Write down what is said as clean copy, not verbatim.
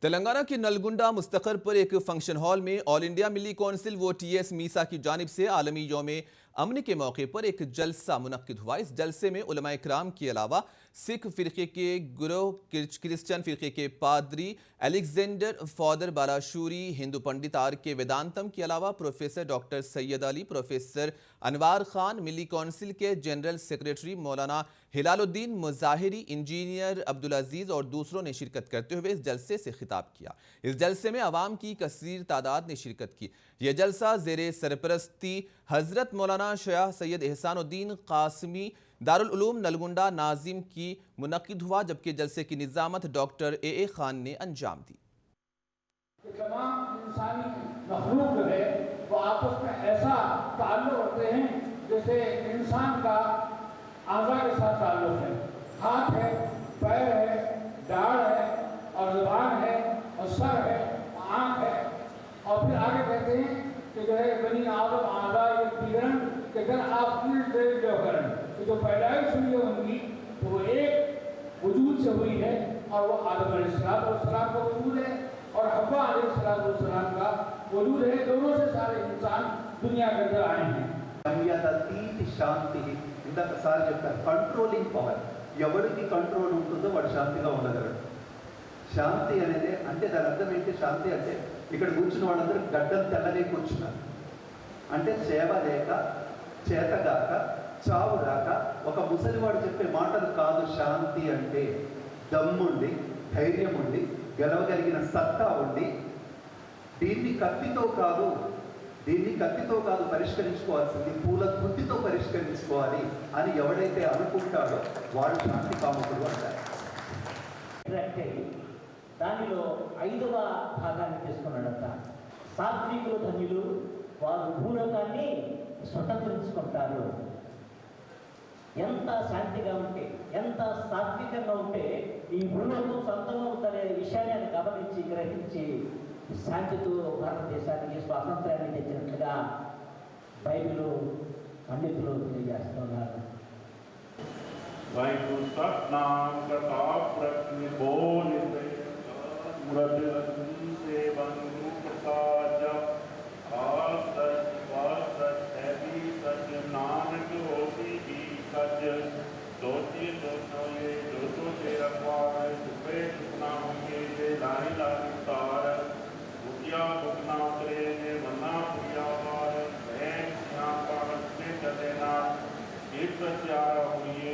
تلنگانہ کے نلگنڈا مستقر پر ایک فنکشن ہال میں آل انڈیا ملی کونسل و ٹی ایس میسا کی جانب سے عالمی یوم امن کے موقع پر ایک جلسہ منعقد ہوا۔ اس جلسے میں علماء کرام کے علاوہ سکھ فرقے کے گروہ، کرسچن فرقے کے پادری الیگزینڈر فادر بالاشوری، ہندو پنڈت آر کے ویدانتم کے علاوہ پروفیسر ڈاکٹر سید علی، پروفیسر انوار خان، ملی کونسل کے جنرل سیکریٹری مولانا ہلال الدین مظاہری، انجینئر عبدالعزیز اور دوسروں نے شرکت کرتے ہوئے اس جلسے سے خطاب کیا۔ اس جلسے میں عوام کی کثیر تعداد نے شرکت کی۔ یہ جلسہ زیر سرپرستی حضرت مولانا شیخ سید احسان الدین قاسمی دارالعلوم نلگنڈا ناظم کی منعقد ہوا، جبکہ جلسے کی نظامت ڈاکٹر اے خان نے انجام دی۔ تمام انسانی مخلوق جو ہے وہ آپس میں ایسا تعلق رکھتے ہیں جیسے انسان کا اعضاء کے ساتھ تعلق ہے۔ ہاتھ ہے، پیر ہے، داڑھ ہے اور زبان ہے اور سر ہے، آنکھ ہے، اور پھر آگے کہتے ہیں کہ جو ہے بنی آدم اعضاء دیگرن کہ در آفریل دیر جو کرن، کہ جو پیدائش ہوئی ہے ان کی تو وہ ایک وجود سے ہوئی ہے اور وہ آدم علیہ السلام کا وجود ہے اور حوا علیہ السلام کا وجود ہے۔ دونوں سے سارے انسان دنیا کے اندر آئے ہیں۔ శాంతి ఇందాక సార్ చెప్పారు, controlling power. ఎవరికి కంట్రోల్ ఉంటుందో వాడు శాంతిగా ఉండగలడు. శాంతి అనేది అంటే దాని అర్థం ఏంటి? శాంతి అంటే ఇక్కడ కూర్చున్న వాళ్ళందరూ గడ్డలు తెల్లనే కూర్చున్నారు అంటే సేవ లేక, చేతగాక, చావు రాక ఒక ముసలివాడు చెప్పే మాటలు కాదు. శాంతి అంటే దమ్ముండి, ధైర్యం ఉండి, గెలవగలిగిన సత్తా ఉండి, దీన్ని కత్తితో కాదు పరిష్కరించుకోవాల్సింది, పూల బుద్ధితో పరిష్కరించుకోవాలి అని ఎవడైతే అనుకుంటాడో వాడు శాంతి కాముకుడు అంటారు. దానిలో 5వ భాగాన్ని తీసుకున్నాడంట. సాత్వికులు ధన్యులు, వారు భూలోకాన్ని స్వతంత్రించుకుంటారు. ఎంత శాంతిగా ఉంటే, ఎంత సాత్వికంగా ఉంటే ఈ భూలోకం సొంతంగా ఉందనే విషయాన్ని ఆయన గమనించి గ్రహించి శాంతితో భారతదేశానికి స్వాతంత్రాన్ని తెచ్చినట్లుగా బైబిల్ పండితులు తెలియజేస్తున్నారు. ایک سچارا ہوئیے